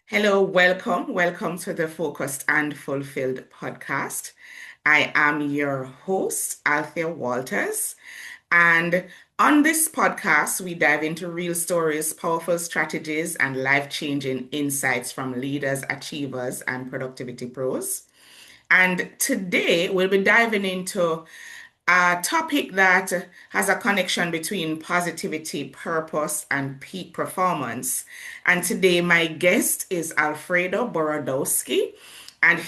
Hello, welcome to the Focused and Fulfilled podcast. I am your host, Althea Walters, and on this podcast, we dive into real stories, powerful strategies, and life-changing insights from leaders, achievers, and productivity pros. And today, we'll be diving into a topic that has a connection between positivity, purpose, and peak performance. And today, my guest is Alfredo Borodowski. And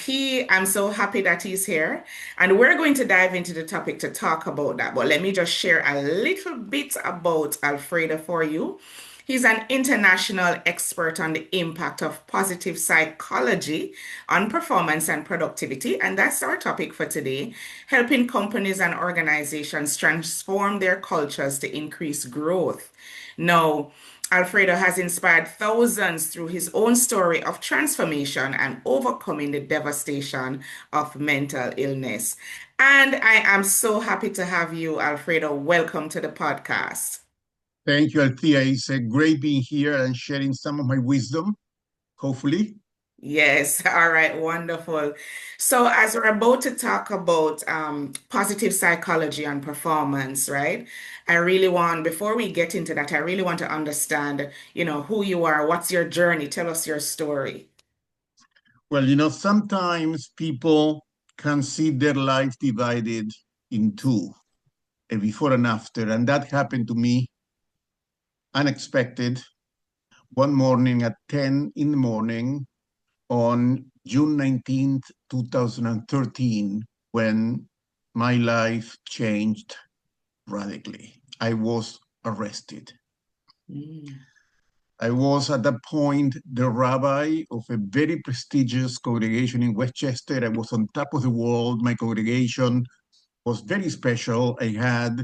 I'm so happy that he's here. And we're going to dive into the topic to talk about that. But let me just share a little bit about Alfredo for you. He's an international expert on the impact of positive psychology on performance and productivity. And that's our topic for today, helping companies and organizations transform their cultures to increase growth. Now, Alfredo has inspired thousands through his own story of transformation and overcoming the devastation of mental illness. And I am so happy to have you, Alfredo. Welcome to the podcast. Thank you, Althea. It's a great being here and sharing some of my wisdom, hopefully. Yes, all right, wonderful. So, as we're about to talk about positive psychology and performance, right? Before we get into that, I really want to understand, who you are, what's your journey, tell us your story. Well, sometimes people can see their life divided in two, a before and after. And that happened to me unexpected one morning at 10 in the morning on June 19th, 2013, when my life changed radically. I was arrested. Mm. I was at that point the rabbi of a very prestigious congregation in Westchester. I was on top of the world. My congregation was very special. I had,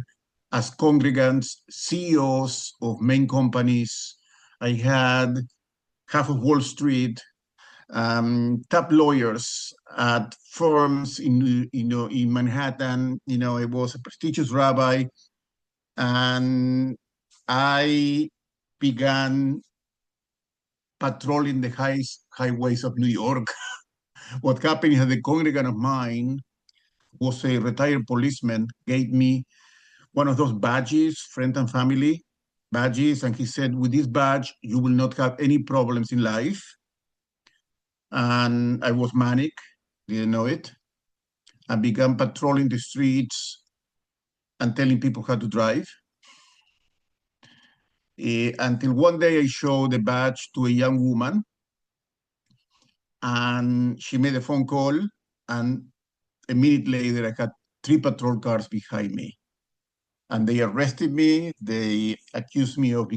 as congregants, CEOs of main companies. I had half of Wall Street, top lawyers at firms in Manhattan. I was a prestigious rabbi, and I began patrolling the highways of New York. What happened is that the congregant of mine was a retired policeman, gave me one of those badges, friend and family badges, and he said, with this badge, you will not have any problems in life. And I was manic, didn't know it. I began patrolling the streets and telling people how to drive. Until one day I showed the badge to a young woman, and she made a phone call, and a minute later I had three patrol cars behind me, and they arrested me. They accused me of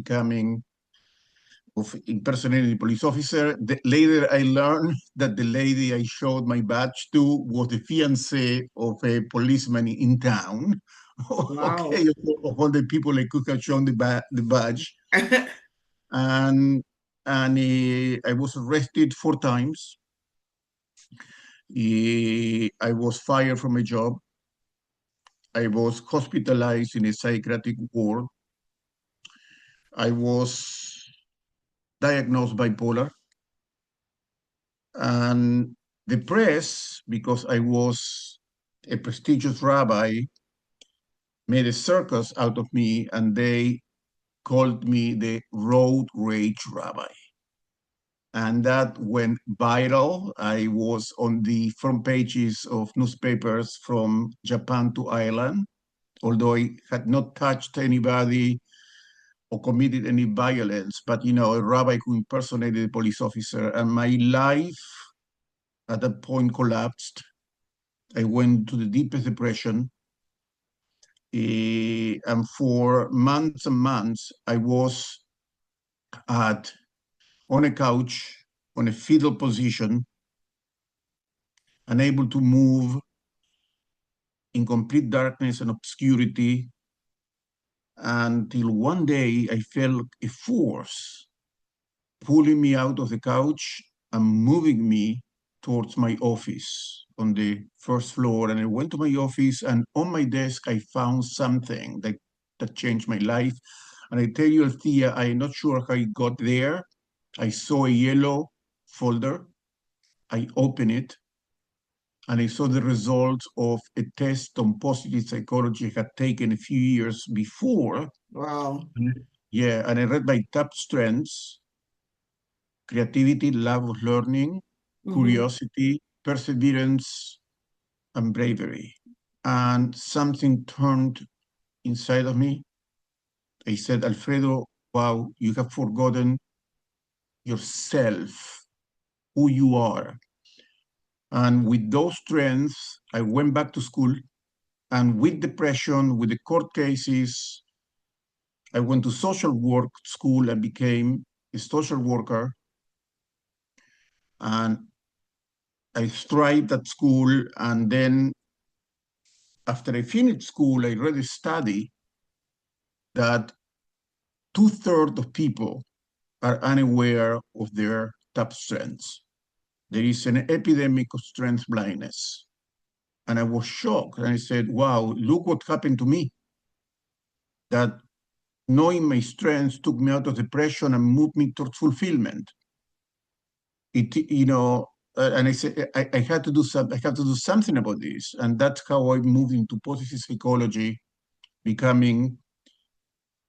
impersonating a police officer. Later I learned that the lady I showed my badge to was the fiancée of a policeman in town. Okay, Wow. of all the people I could have shown the badge. And I was arrested 4 times. I was fired from a job. I was hospitalized in a psychiatric ward. I was diagnosed bipolar. And the press, because I was a prestigious rabbi, made a circus out of me, and they called me the road rage rabbi. And that went viral. I was on the front pages of newspapers from Japan to Ireland, although I had not touched anybody or committed any violence, but a rabbi who impersonated a police officer. And my life at that point collapsed. I went to the deepest depression. And for months and months, I was on a couch, on a fetal position, unable to move, in complete darkness and obscurity, until one day I felt a force pulling me out of the couch and moving me towards my office on the first floor. And I went to my office, and on my desk, I found something that changed my life. And I tell you, Althea, I'm not sure how I got there. I saw a yellow folder. I opened it and I saw the results of a test on positive psychology I had taken a few years before. Wow. Yeah, and I read my top strengths: creativity, love of learning, Mm-hmm. curiosity, perseverance, and bravery. And something turned inside of me. I said, Alfredo, wow, you have forgotten yourself, who you are. And with those strengths, I went back to school. And with depression, with the court cases, I went to social work school and became a social worker. And I thrived at school. And then after I finished school, I read a study that two-thirds of people are unaware of their top strengths. There is an epidemic of strength blindness. And I was shocked. And I said, wow, look what happened to me. That knowing my strengths took me out of depression and moved me towards fulfillment. And I said, I had to do something. I have to do something about this. And that's how I moved into positive psychology, becoming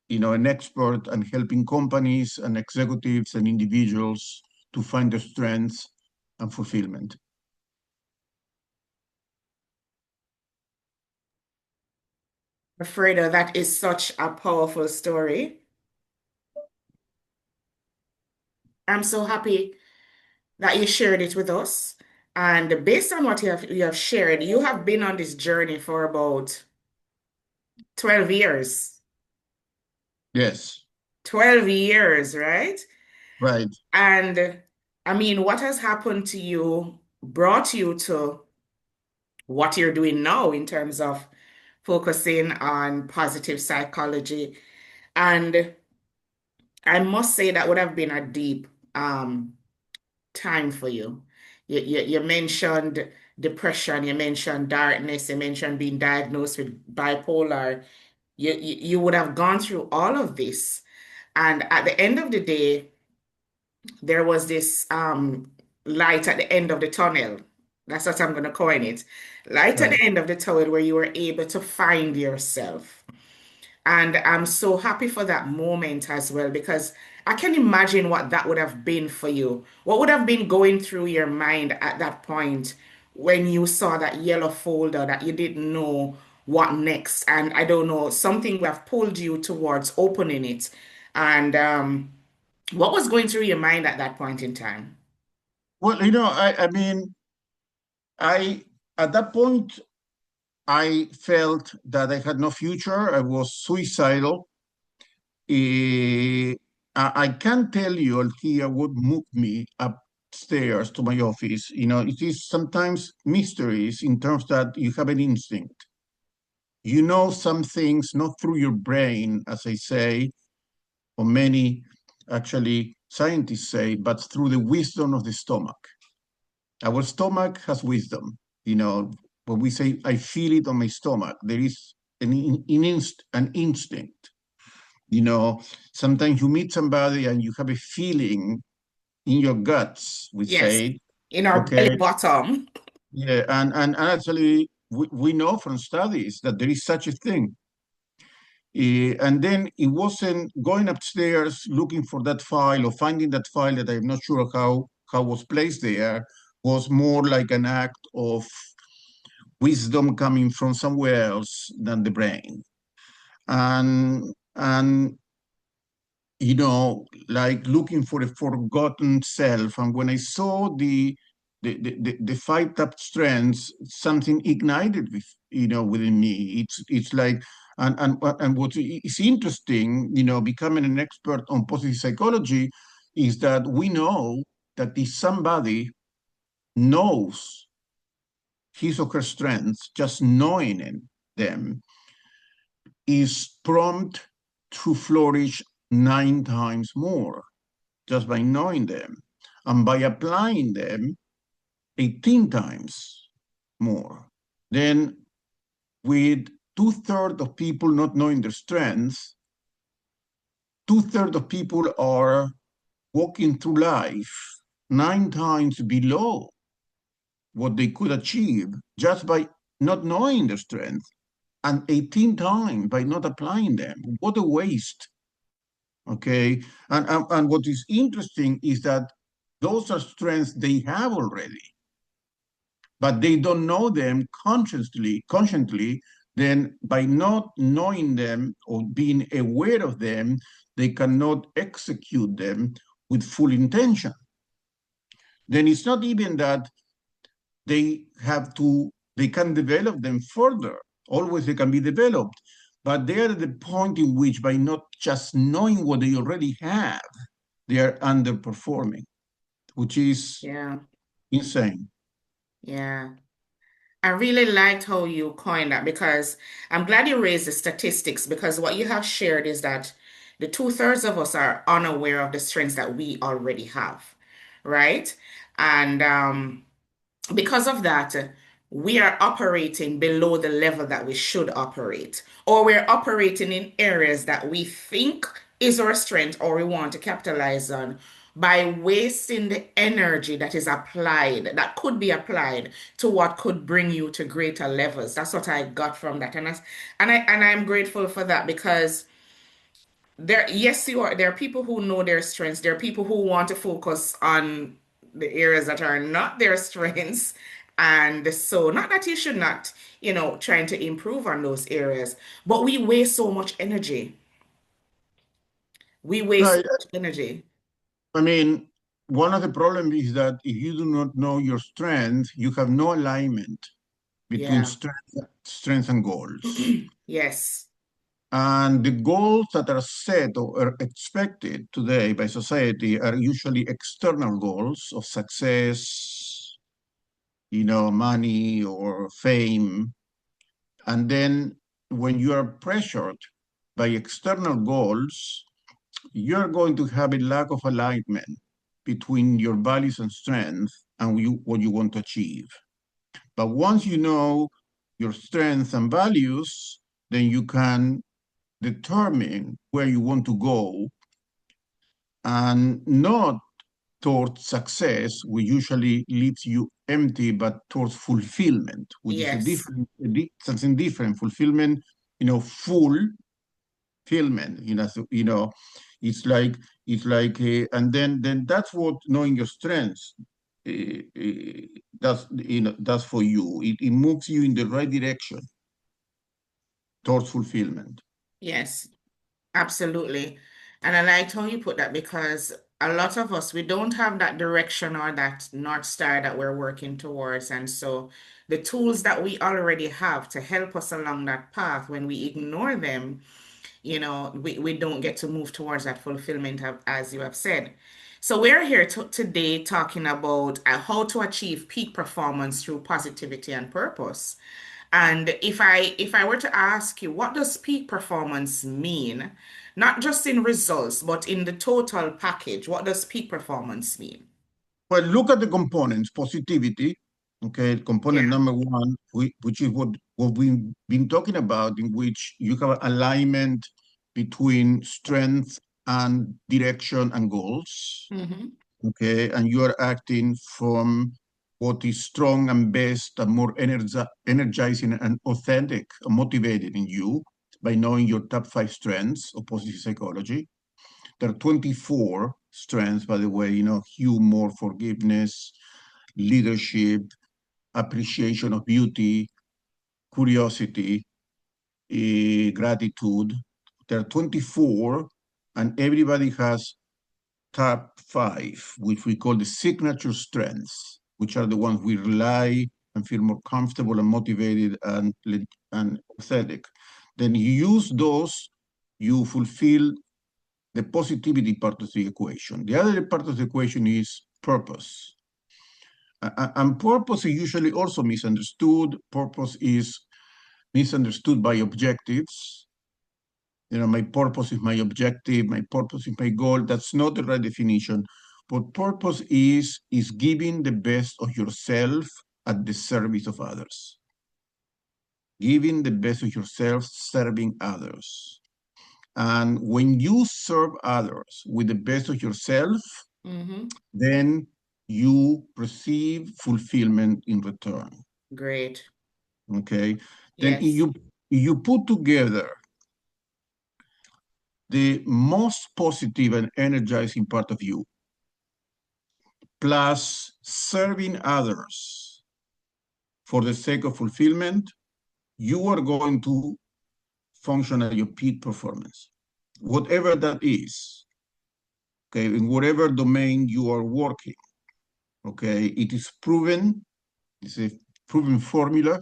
an expert and helping companies and executives and individuals to find their strengths and fulfillment. Alfredo, that is such a powerful story. I'm so happy that you shared it with us. And based on what you have shared, you have been on this journey for about 12 years. Yes, 12 years, right? right. And I mean, what has happened to you brought you to what you're doing now in terms of focusing on positive psychology. And I must say that would have been a deep time for you. You mentioned depression, you mentioned darkness, you mentioned being diagnosed with bipolar. You would have gone through all of this. And at the end of the day, there was this light at the end of the tunnel. That's what I'm going to coin it. Light at Right. the end of the tunnel where you were able to find yourself. And I'm so happy for that moment as well because I can imagine what that would have been for you. What would have been going through your mind at that point when you saw that yellow folder that you didn't know what next? And I don't know, something would have pulled you towards opening it. And what was going through your mind at that point in time? Well, I mean, I at that point I felt that I had no future. I was suicidal. Eh, I can't tell you, Althea, what moved me upstairs to my office. It is sometimes mysteries in terms that you have an instinct. You know some things not through your brain, as I say, or many actually scientists say, but through the wisdom of the stomach. Our stomach has wisdom. When we say, I feel it on my stomach, there is an instinct. You know, Sometimes you meet somebody and you have a feeling in your guts, we Yes, say, in our belly okay, bottom. yeah, and actually we know from studies that there is such a thing. And then it wasn't going upstairs looking for that file or finding that file that I'm not sure how was placed there, was more like an act of wisdom coming from somewhere else than the brain. And like looking for a forgotten self. And when I saw the five top strengths, something ignited within me. It's like, and what is interesting, becoming an expert on positive psychology, is that we know that if somebody knows his or her strengths, just knowing them is prompt to flourish 9 times more just by knowing them, and by applying them 18 times more. Then, with two-thirds of people not knowing their strengths, two-thirds of people are walking through life 9 times below what they could achieve just by not knowing their strength, and 18 times by not applying them. What a waste. Okay. And what is interesting is that those are strengths they have already, but they don't know them consciously. Then by not knowing them or being aware of them, they cannot execute them with full intention. Then it's not even that they can develop them further. Always they can be developed, but they are at the point in which by not just knowing what they already have, they are underperforming, which is Yeah, insane. yeah. I really liked how you coined that because I'm glad you raised the statistics because what you have shared is that the two-thirds of us are unaware of the strengths that we already have, right? And because of that, we are operating below the level that we should operate, or we're operating in areas that we think is our strength or we want to capitalize on by wasting the energy that is applied, that could be applied to what could bring you to greater levels. That's what I got from that. And I'm grateful for that because yes, there are people who know their strengths. There are people who want to focus on the areas that are not their strengths. And so, not that you should not, trying to improve on those areas, but we waste so much energy. We waste so Right. much energy. I mean, one of the problems is that if you do not know your strength, you have no alignment between Yeah. strength and goals. Yes. And the goals that are set or are expected today by society are usually external goals of success, money or fame. And then when you are pressured by external goals, you're going to have a lack of alignment between your values and strengths and what you want to achieve. But once you know your strengths and values, then you can determine where you want to go and not towards success, which usually leaves you empty, but towards fulfillment, which is Yes. something different. Fulfillment, full fulfillment. And then that's what knowing your strengths does for you. It moves you in the right direction towards fulfillment. Yes. Absolutely. And I liked how you put that because a lot of us, we don't have that direction or that North Star that we're working towards. And so the tools that we already have to help us along that path, when we ignore them, we don't get to move towards that fulfillment as you have said. So we're here today talking about how to achieve peak performance through positivity and purpose. And if I were to ask you, what does peak performance mean? Not just in results, but in the total package. What does peak performance mean? Well, look at the components, positivity. Okay, component Yeah. number one, which is what we've been talking about, in which you have alignment between strength and direction and goals. Hmm. Okay, and you are acting from what is strong and best and more energizing and authentic and motivated in you by knowing your top 5 strengths of positive psychology. There are 24 strengths, by the way, humor, forgiveness, leadership, appreciation of beauty, curiosity, gratitude. There are 24, and everybody has top 5, which we call the signature strengths, which are the ones we rely and feel more comfortable and motivated and authentic. Then you use those, you fulfill the positivity part of the equation. The other part of the equation is purpose. And purpose is usually also misunderstood. Purpose is misunderstood by objectives. My purpose is my objective, my purpose is my goal. That's not the right definition. But purpose is giving the best of yourself at the service of others. Giving the best of yourself, serving others. And when you serve others with the best of yourself, Hmm. then you receive fulfillment in return. Great. Okay. Then Yes. you put together the most positive and energizing part of you, plus serving others for the sake of fulfillment, you are going to function at your peak performance, whatever that is. Okay, in whatever domain you are working. Okay, it is proven, it's a proven formula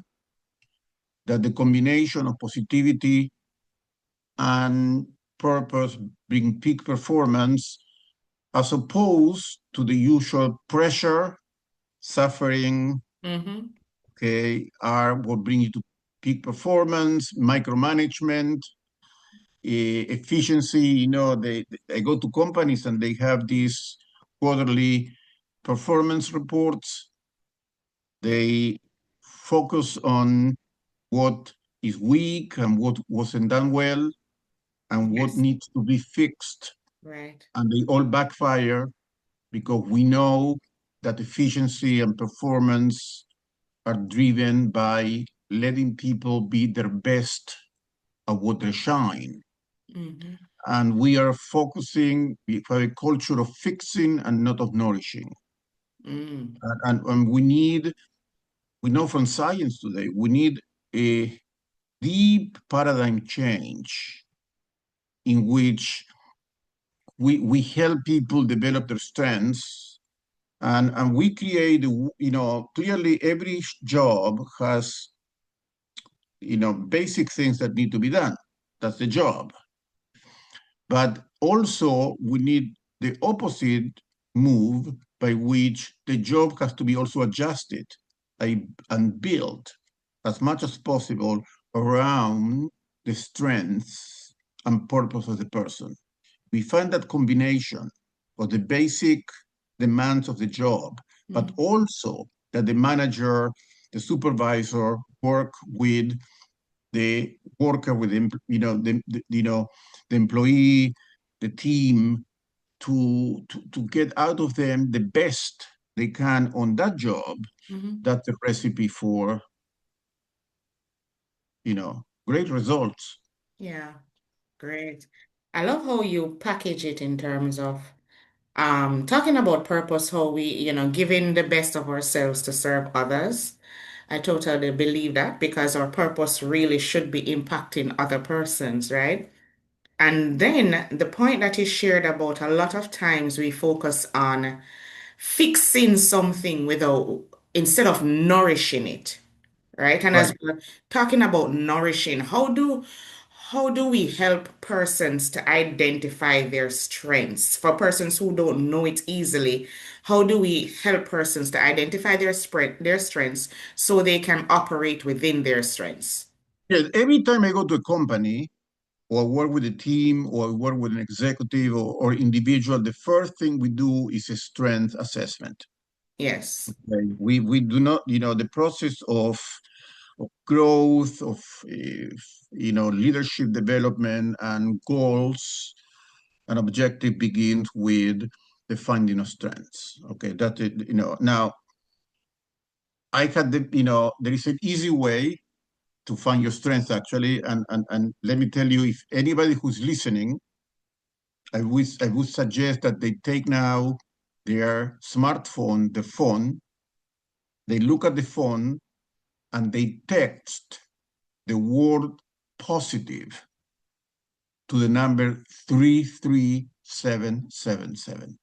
that the combination of positivity and purpose bring peak performance as opposed to the usual pressure, suffering, Mm-hmm. okay, are what bring you to peak performance, micromanagement, efficiency. I go to companies and they have these quarterly performance reports. They focus on what is weak and what wasn't done well and what Yes. needs to be fixed. Right. And they all backfire because we know that efficiency and performance are driven by letting people be their best at what they shine. Mm-hmm. And we are focusing for a culture of fixing and not of nourishing. Mm. And we know from science today, we need a deep paradigm change in which we help people develop their strengths and we create, clearly every job has, basic things that need to be done. That's the job. But also we need the opposite move by which the job has to be also adjusted and built as much as possible around the strengths and purpose of the person. We find that combination of the basic demands of the job, but Mm. also that the manager, the supervisor work with the worker, with the employee, the team, to get out of them the best they can on that job. Mm-hmm. That's a recipe for great results. Yeah. Great. I love how you package it in terms of talking about purpose, how we, giving the best of ourselves to serve others. I totally believe that because our purpose really should be impacting other persons, right? And then the point that you shared about a lot of times we focus on fixing something without instead of nourishing it, right? And as Right. we're talking about nourishing, how do we help persons to identify their strengths? For persons who don't know it easily, how do we help persons to identify their strengths so they can operate within their strengths? Yes, every time I go to a company or work with a team or work with an executive or individual, the first thing we do is a strength assessment. Yes. Okay? We do not, the process of growth, of leadership development and goals and objective begins with the finding of strengths. Okay, that it, now I had there is an easy way to find your strengths actually, and let me tell you, if anybody who's listening, I would suggest that they take now their smartphone, the phone, they look at the phone and they text the word positive to the number 33777.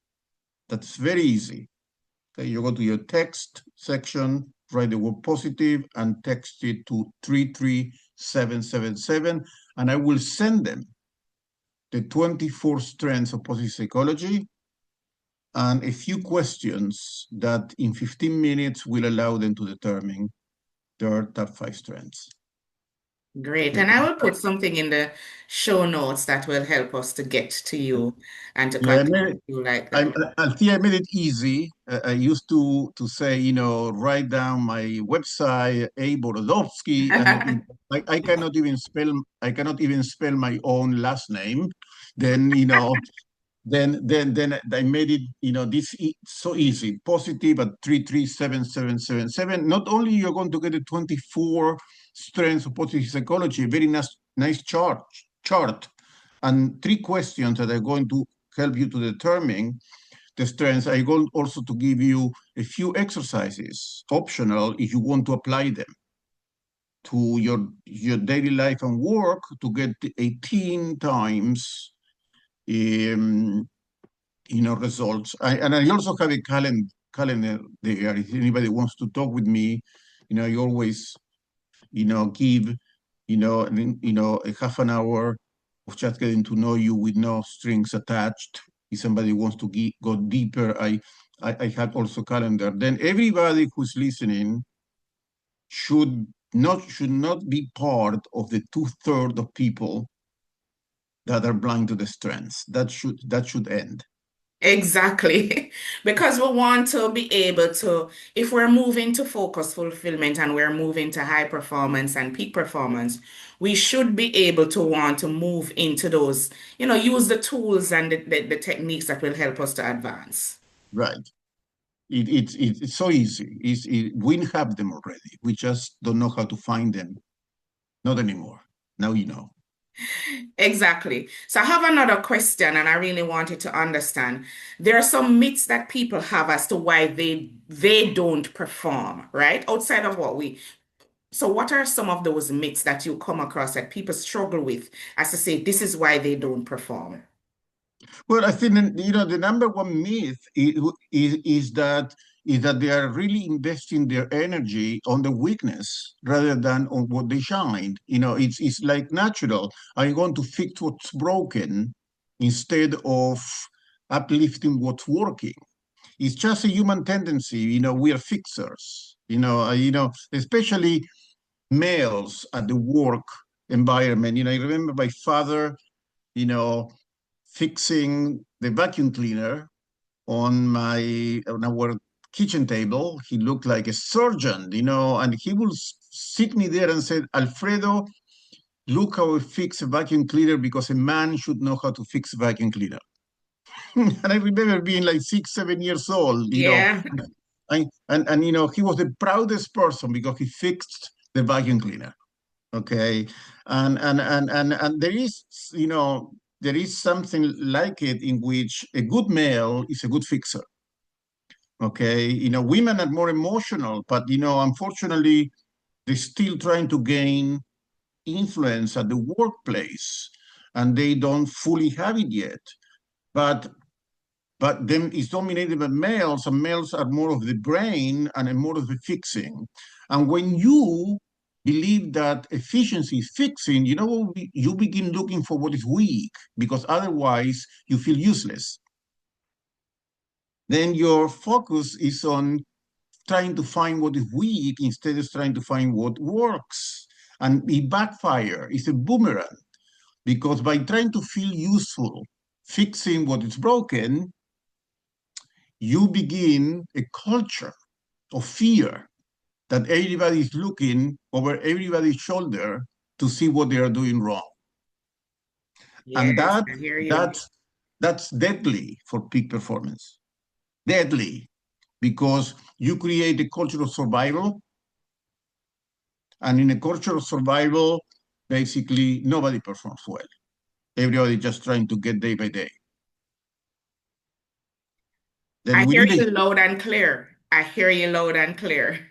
That's very easy. Okay, you go to your text section, write the word positive, and text it to 33777, and I will send them the 24 strengths of positive psychology and a few questions that in 15 minutes will allow them to determine their top 5 strengths. Great. Okay. And I will put something in the show notes that will help us to get to you and to Yeah, contact you like that. Althea, I made it easy. I used to say, write down my website, A. Borodowski, and I cannot even spell my own last name. Then, then I made it, this so easy. Positive at 337777. Not only you're going to get the 24 strengths of positive psychology, a very nice chart, and 3 questions that are going to help you to determine the strengths. I'm going also to give you a few exercises, optional, if you want to apply them to your daily life and work to get 18 times um, results. And I also have a calendar there. If anybody wants to talk with me, I always, give, a half an hour of just getting to know you with no strings attached. If somebody wants to go deeper, I have also calendar. Then everybody who's listening should not be part of the 2/3 of people that are blind to the strengths. That should end. Exactly. Because we want to be able to, if we're moving to focus fulfillment and we're moving to high performance and peak performance, we should be able to want to move into those, use the tools and the techniques that will help us to advance. Right. It's so easy. We have them already. We just don't know how to find them. Not anymore. Now you know. Exactly. So I have another question, and I really wanted to understand. There are some myths that people have as to why they don't perform, right? Outside of what we. So what are some of those myths that you come across that people struggle with as to say this is why they don't perform? Well, I think the number one myth is that they are really investing their energy on the weakness rather than on what they shine. It's like natural. I want to fix what's broken instead of uplifting what's working. It's just a human tendency. We are fixers. Especially males at the work environment. I remember my father, you know, fixing the vacuum cleaner on our kitchen table. He looked like a surgeon, and he would sit me there and said, Alfredo, look how I fix a vacuum cleaner because a man should know how to fix a vacuum cleaner. And I remember being like 6, 7 years old, Yeah. and he was the proudest person because he fixed the vacuum cleaner. Okay, and there is something like it in which a good male is a good fixer. Okay, women are more emotional, but unfortunately, they're still trying to gain influence at the workplace, and they don't fully have it yet. But then it's dominated by males, and males are more of the brain and more of the fixing. And when you believe that efficiency is fixing, you begin looking for what is weak, because otherwise you feel useless. Then your focus is on trying to find what is weak instead of trying to find what works. And it backfire. It's a boomerang, because by trying to feel useful, fixing what is broken, you begin a culture of fear that everybody is looking over everybody's shoulder to see what they are doing wrong. And Yes, that I hear you. that's that's deadly for peak performance. Deadly, because you create a culture of survival, and in a culture of survival, basically nobody performs well. Everybody just trying to get day by day. Then I hear within the you loud and clear. I hear you loud and clear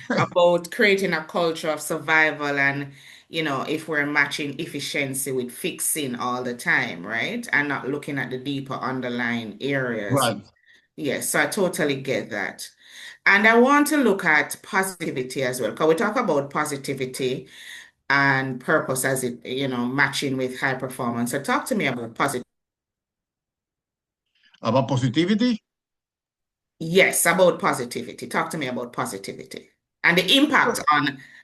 about creating a culture of survival and, if we're matching efficiency with fixing all the time, right? And not looking at the deeper underlying areas. right. Yes, so I totally get that. And I want to look at positivity as well, because we talk about positivity and purpose as it, matching with high performance. So talk to me about positivity. About positivity. Yes, about positivity. Talk to me about positivity and the impact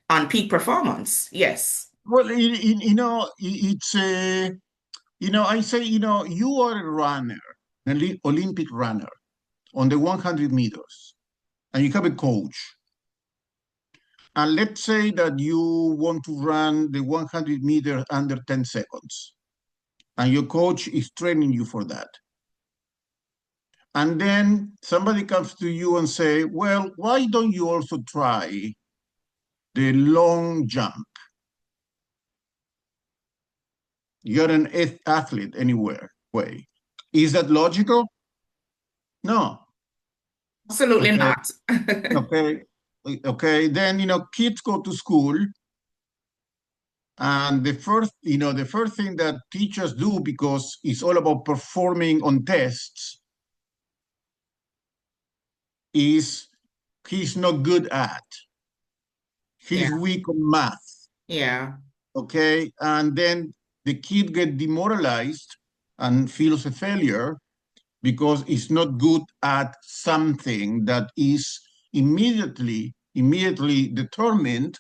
on peak performance. Yes. Well, it's I say, you are a runner, an Olympic runner on the 100 meters, and you have a coach. And let's say that you want to run the 100 meters under 10 seconds, and your coach is training you for that. And then somebody comes to you and say, well, why don't you also try the long jump? You're an athlete anywhere way. Is that logical? No. Absolutely Okay. not. Okay. Okay. Then, kids go to school, and the first thing that teachers do, because it's all about performing on tests, is he's not good at. Yeah, He's weak on math. yeah. Okay. And then the kid get demoralized and feels a failure because it's not good at something that is immediately determined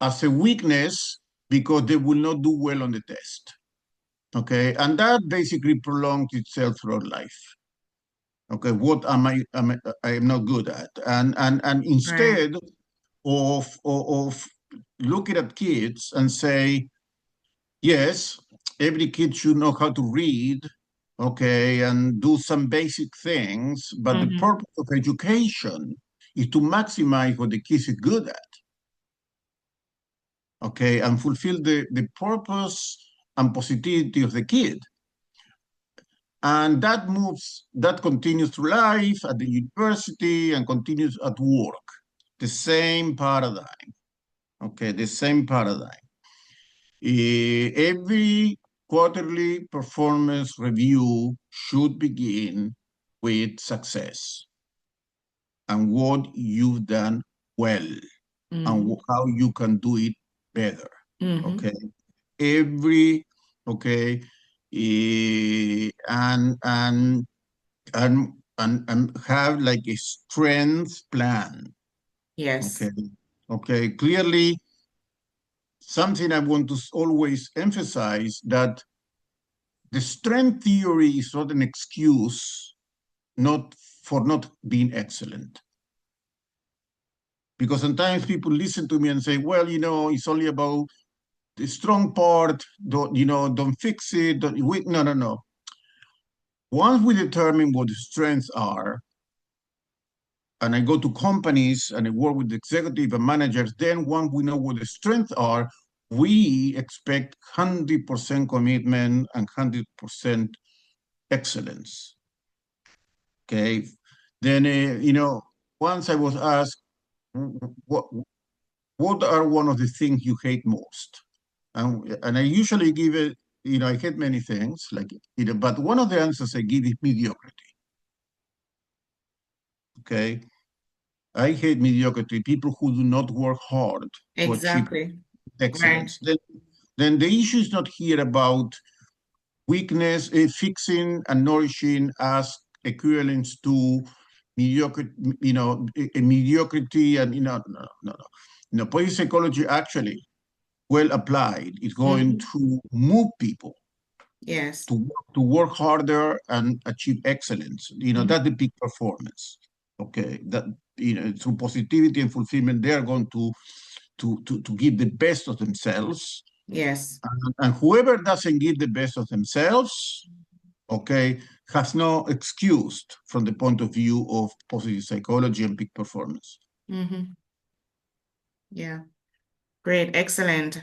as a weakness because they will not do well on the test. Okay, and that basically prolongs itself throughout life. Okay, what I am not good at, and Right. instead of looking at kids and say, yes, every kid should know how to read, okay, and do some basic things, but the Mm-hmm. purpose of education is to maximize what the kid is good at, okay, and fulfill the purpose and positivity of the kid. And that continues through life at the university and continues at work. The same paradigm, okay, the same paradigm. Every quarterly performance review should begin with success and what you've done well Mm-hmm. and how you can do it better. Mm-hmm. Okay. Every okay, and have like a strength plan. Yes. Okay. Okay. Clearly, something I want to always emphasize that the strength theory is not an excuse not for not being excellent. Because sometimes people listen to me and say, well, it's only about the strong part, don't fix it. No, no, no. Once we determine what the strengths are, and I go to companies and I work with executive and managers, then once we know what the strengths are, we expect 100% commitment and 100% excellence. Okay. Then, once I was asked, what, what are one of the things you hate most? And I usually give it, I hate many things, but one of the answers I give is mediocrity. Okay. I hate mediocrity, people who do not work hard to achieve Exactly. Right. excellence. Then the issue is not here about weakness, fixing and nourishing as equivalents to mediocre, a mediocrity and, no, no, no. Positive psychology actually, well applied, is going Mm-hmm. to move people Yes. to work harder and achieve excellence. Mm-hmm. That's the peak performance. Okay, that through positivity and fulfillment, they are going to give the best of themselves. Yes. And whoever doesn't give the best of themselves, okay, has no excuse from the point of view of positive psychology and peak performance. Mm-hmm. Yeah. Great. Excellent.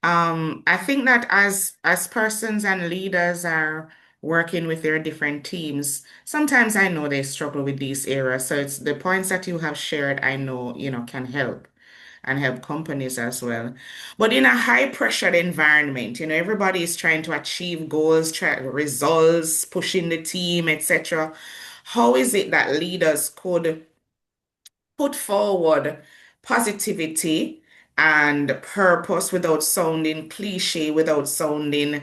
I think that as persons and leaders are working with their different teams, sometimes I know they struggle with these areas. So it's the points that you have shared, I know, can help and help companies as well. But in a high pressured environment, everybody is trying to achieve goals, try results, pushing the team, etc. How is it that leaders could put forward positivity and purpose without sounding cliche, without sounding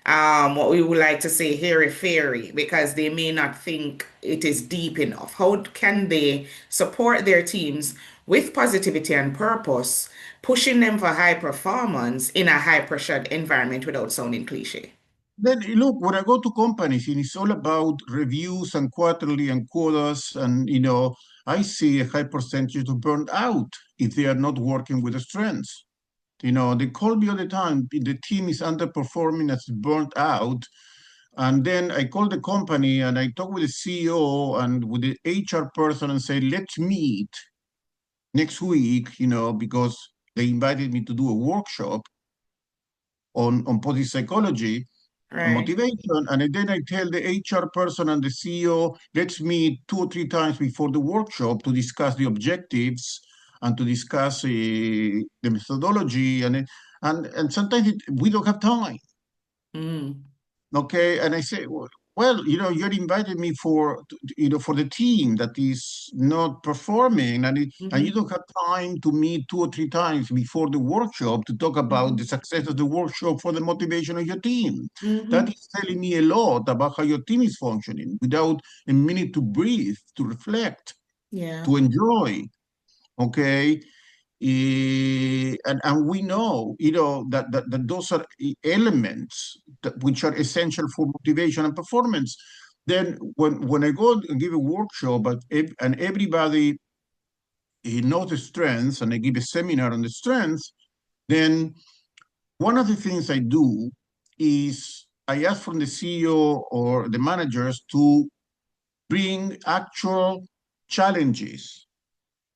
what we would like to say hairy-fairy, because they may not think it is deep enough. How can they support their teams with positivity and purpose, pushing them for high performance in a high-pressured environment without sounding cliche? Then look, when I go to companies, and it's all about reviews and quarterly and quotas, and I see a high percentage of burnt out if they are not working with the strengths. They call me all the time. The team is underperforming, as burnt out, And then I called the company and I talked with the CEO and with the HR person and said, let's meet next week, because they invited me to do a workshop on positive psychology and Right. motivation. And then I tell the HR person and the CEO, let's meet 2 or 3 times before the workshop to discuss the objectives and to discuss the methodology. And sometimes we don't have time. Mm. Okay, and I say, well, you're inviting me for the team that is not performing, and you Mm-hmm. don't have time to meet 2 or 3 times before the workshop to talk about the Mm-hmm. success of the workshop for the motivation of your team. That Mm-hmm. is telling me a lot about how your team is functioning without a minute to breathe, to reflect, Yeah. to enjoy. Okay, and we know, that those are elements which are essential for motivation and performance. Then when I go and give a workshop and everybody knows the strengths and I give a seminar on the strengths, then one of the things I do is I ask from the CEO or the managers to bring actual challenges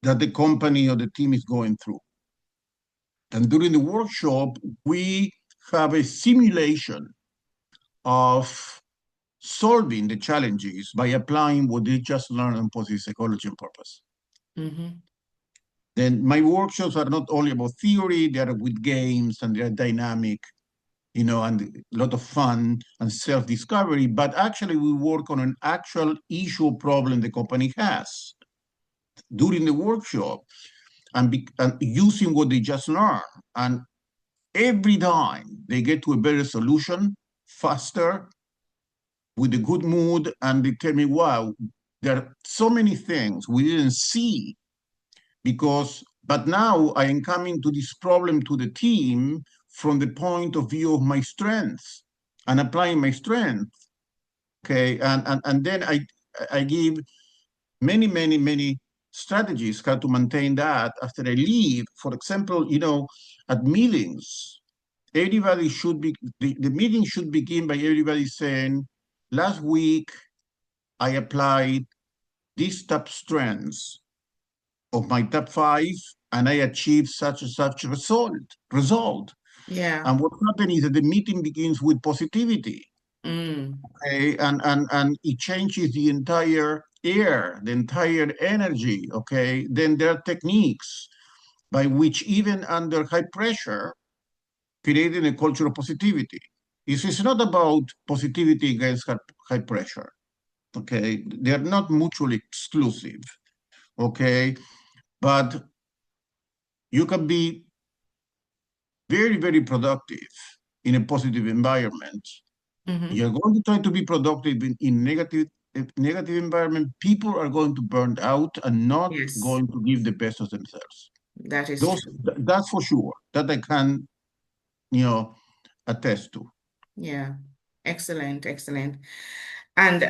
that the company or the team is going through. And during the workshop, we have a simulation of solving the challenges by applying what they just learned on positive psychology and purpose. Mm-hmm. Then my workshops are not only about theory, they are with games and they are dynamic, and a lot of fun and self-discovery, but actually we work on an actual issue or problem the company has during the workshop and using what they just learned. And every time they get to a better solution faster with a good mood, and they tell me, wow, there are so many things we didn't see but now I am coming to this problem to the team from the point of view of my strengths and applying my strength. Okay, and then I give many strategies how to maintain that after I leave. For example, at meetings, everybody should be the meeting should begin by everybody saying, last week I applied these top strengths of my top five and I achieved such and such result. Yeah. And what happened is that the meeting begins with positivity. Mm. Okay, and it changes the entire air, the entire energy. Okay, then there are techniques by which even under high pressure, creating a culture of positivity. It's not about positivity against high pressure. Okay, they are not mutually exclusive. Okay, but you can be very productive in a positive environment. Mm-hmm. You're going to try to be productive in negative environment. People are going to burn out and not Yes, going to give the best of themselves. that is true. That's for sure. That I can, you know, attest to. Yeah. Excellent, excellent. And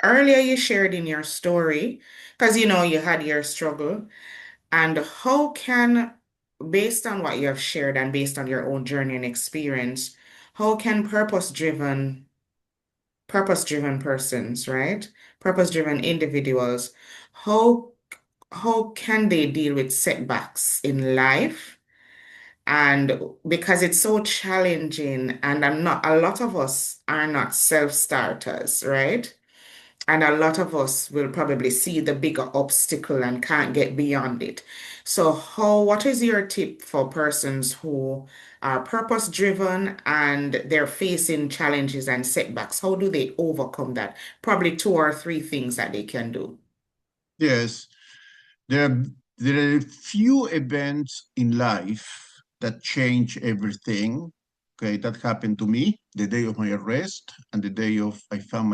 earlier you shared in your story, because you had your struggle, and how can, based on what you have shared and based on your own journey and experience, how can purpose-driven persons, right? Purpose-driven individuals, how how can they deal with setbacks in life? And because it's so challenging, and a lot of us are not self-starters, right? And a lot of us will probably see the bigger obstacle and can't get beyond it. So, what is your tip for persons who are purpose driven and they're facing challenges and setbacks? How do they overcome that? Probably two or three things that they can do. Yes, there are, there are a few events in life that change everything. Okay, that happened to me the day of my arrest and the day of I found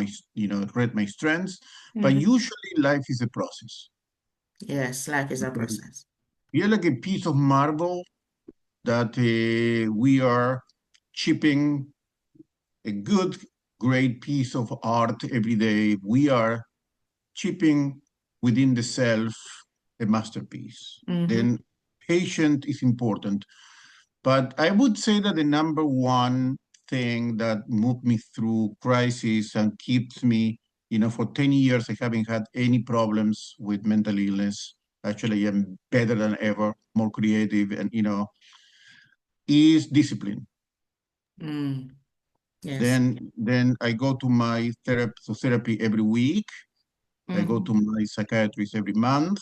read my strengths. But Mhm. usually life is a process. Yes, life is a Okay? process. You're like a piece of marble that we are chipping a good, great piece of art every day. We are chipping within the self a masterpiece. Hmm. Then patient is important. But I would say that the number one thing that moved me through crisis and keeps me, for 10 years, I haven't had any problems with mental illness. Actually, I'm better than ever, more creative, and, is discipline. Mm, yes. Then I go to my therapy every week. I go to Mm-hmm. my psychiatrist every month.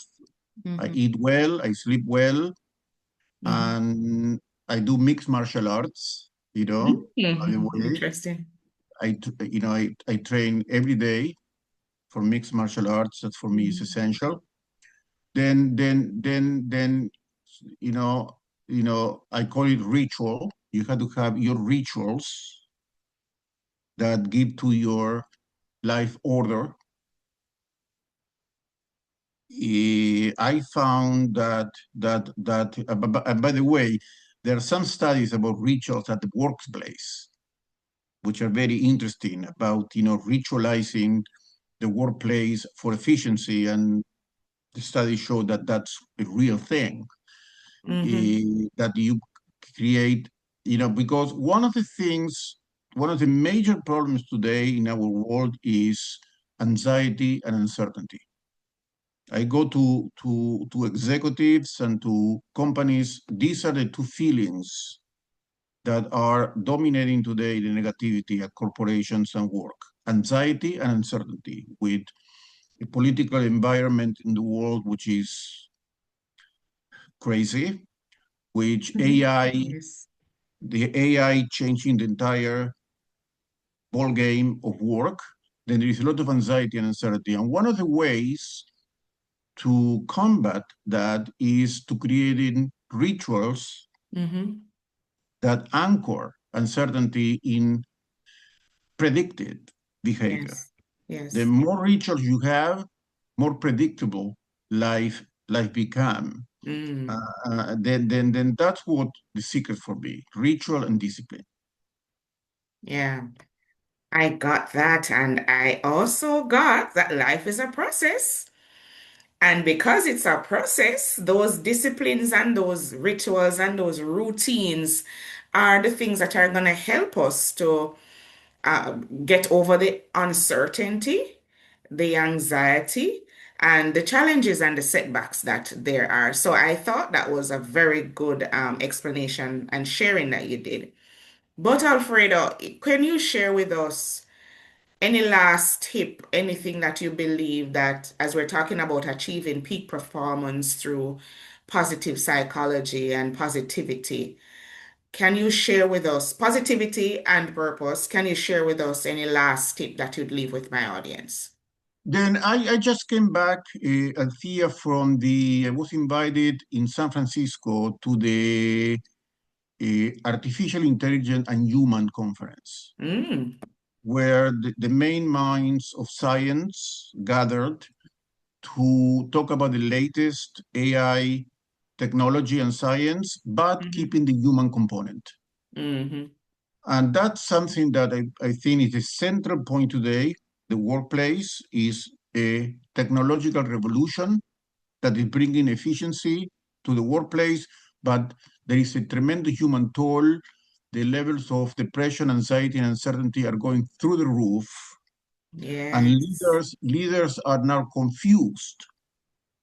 I Mm-hmm. eat well, I sleep well, Mm-hmm. and I do mixed martial arts, by the Mm-hmm. way. Interesting. I train every day for mixed martial arts. That for me is Mm-hmm. essential. Then, you know, I call it ritual. You have to have your rituals that give to your life order. I found and by the way, there are some studies about rituals at the workplace, which are very interesting about, ritualizing the workplace for efficiency. And the studies show that that's a real thing, Mm-hmm. that you create, because one of the major problems today in our world is anxiety and uncertainty. I go to executives and to companies. These are the two feelings that are dominating today the negativity at corporations and work: anxiety and uncertainty, with a political environment in the world which is crazy, which Mm-hmm. Yes. the AI changing the entire ball game of work. Then there is a lot of anxiety and uncertainty. And one of the ways to combat that is to creating rituals Mm-hmm. that anchor uncertainty in predicted behavior. Yes. The Yes. more rituals you have, more predictable life become. Mm. Then that's what the secret for me: ritual and discipline. Yeah. I got that. And I also got that life is a process. And because it's a process, those disciplines and those rituals and those routines are the things that are going to help us to uh, get over the uncertainty, the anxiety, and the challenges and the setbacks that there are. So I thought that was a very good explanation and sharing that you did. But Alfredo, can you share with us any last tip, anything that you believe that, as we're talking about achieving peak performance through positive psychology and positivity, can you share with us positivity and purpose? Can you share with us any last tip that you'd leave with my audience? Then I just came back, Althea, I was invited in San Francisco to the Artificial Intelligence and Human Conference, Mm, where the main minds of science gathered to talk about the latest AI technology and science, but mhm, keeping the human component. mhm. And that's something that I think is a central point today. The workplace is a technological revolution that is bringing efficiency to the workplace, but there is a tremendous human toll. The levels of depression, anxiety, and uncertainty are going through the roof, and Yes. leaders are now confused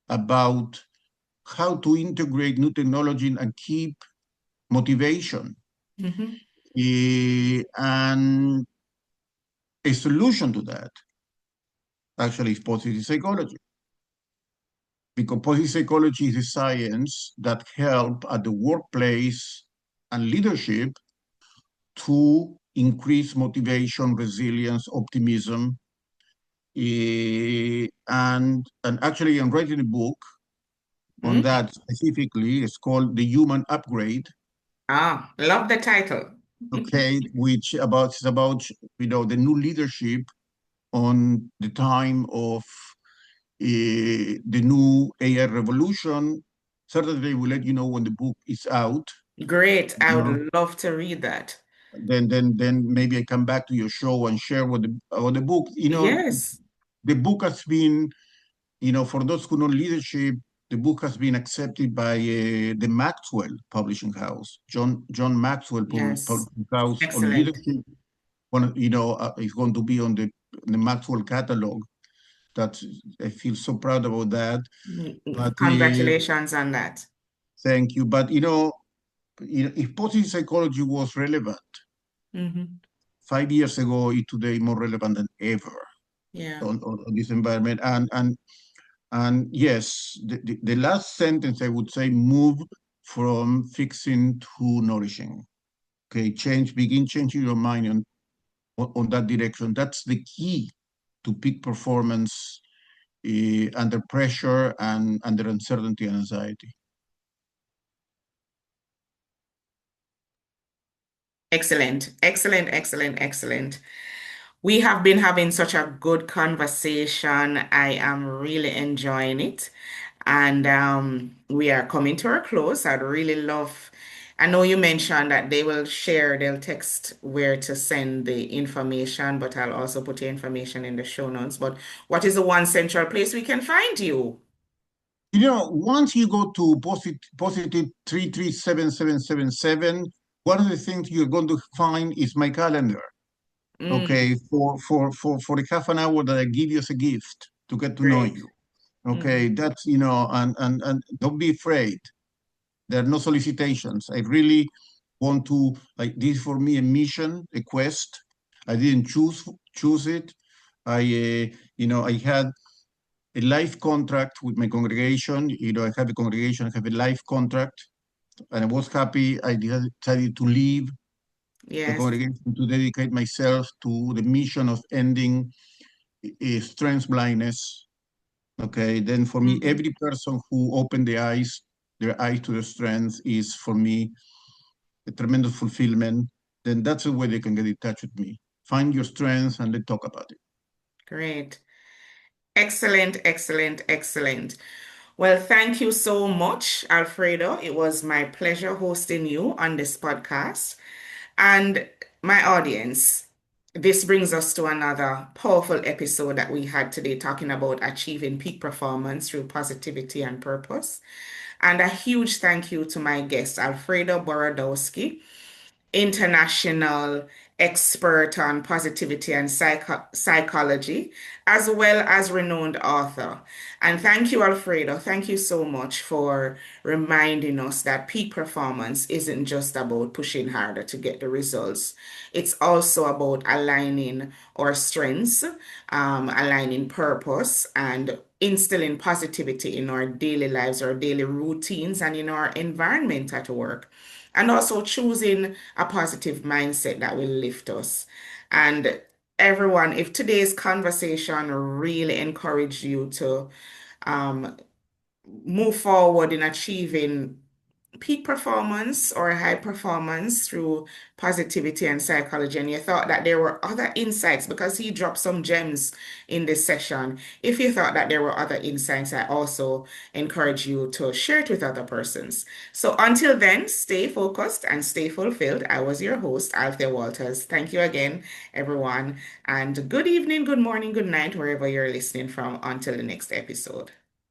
about how to integrate new technology and keep motivation. Mhm. And a solution to that actually is positive psychology, because positive psychology is a science that help at the workplace and leadership to increase motivation, resilience, optimism. And actually, I'm writing a book on Mm. that specifically. It's called The Human Upgrade. Ah, love the title. Okay, which about it's about the new leadership on the time of the new AI revolution. Certainly, we'll let you know when the book is out. Great. I You know, would love to read that. then maybe I come back to your show and share what the book. Yes. The book has been, for those who know leadership, the book has been accepted by the Maxwell Publishing House, John Maxwell Yes. Publishing House on Excellent. leadership. It's going to be on the Maxwell catalog. That's I feel so proud about that. But Congratulations on that. thank you. But if positive psychology was relevant Hmm. 5 years ago, it's today more relevant than ever Yeah. on this environment. And yes, the last sentence I would say move from fixing to nourishing. Okay, begin changing your mind on that direction. That's the key to peak performance under pressure and under uncertainty and anxiety. Excellent. Excellent. Excellent. Excellent. We have been having such a good conversation. I am really enjoying it. And we are coming to our close. I'd really love, I know you mentioned that they'll text where to send the information, but I'll also put your information in the show notes. But what is the one central place we can find you? Once you go to positive 337777, one of the things you're going to find is my calendar. Mm, Okay, for the half an hour that I give you as a gift to get to know great. you. Hmm. Okay, that's and don't be afraid. There are no solicitations. I really want to like this for me a mission, a quest. I didn't choose it. I had a life contract with my congregation. I have a congregation, I have a life contract, and I was happy. I decided to leave the Yes. congregation to dedicate myself to the mission of ending strength blindness. Okay, then for me, Hmm. every person who opened their eyes to the strength is for me a tremendous fulfillment. Then that's the way they can get in touch with me. Find your strengths and let's talk about it. Great. Excellent, excellent, excellent. Well, thank you so much, Alfredo. It was my pleasure hosting you on this podcast. And my audience, this brings us to another powerful episode that we had today talking about achieving peak performance through positivity and purpose. And a huge thank you to my guest, Alfredo Borodowski, international expert on positivity and psychology, as well as renowned author. And thank you, Alfredo. Thank you so much for reminding us that peak performance isn't just about pushing harder to get the results. It's also about aligning our strengths, aligning purpose, and instilling positivity in our daily lives, our daily routines, and in our environment at work, and also choosing a positive mindset that will lift us. And everyone, if today's conversation really encouraged you to um, move forward in achieving peak performance or high performance through positivity and psychology, and you thought that there were other insights, because he dropped some gems in this session. If you thought that there were other insights, I also encourage you to share it with other persons. So until then, stay focused and stay fulfilled. I was your host, Althea Walters. Thank you again, everyone, and good evening, good morning, good night, wherever you're listening from. Until the next episode.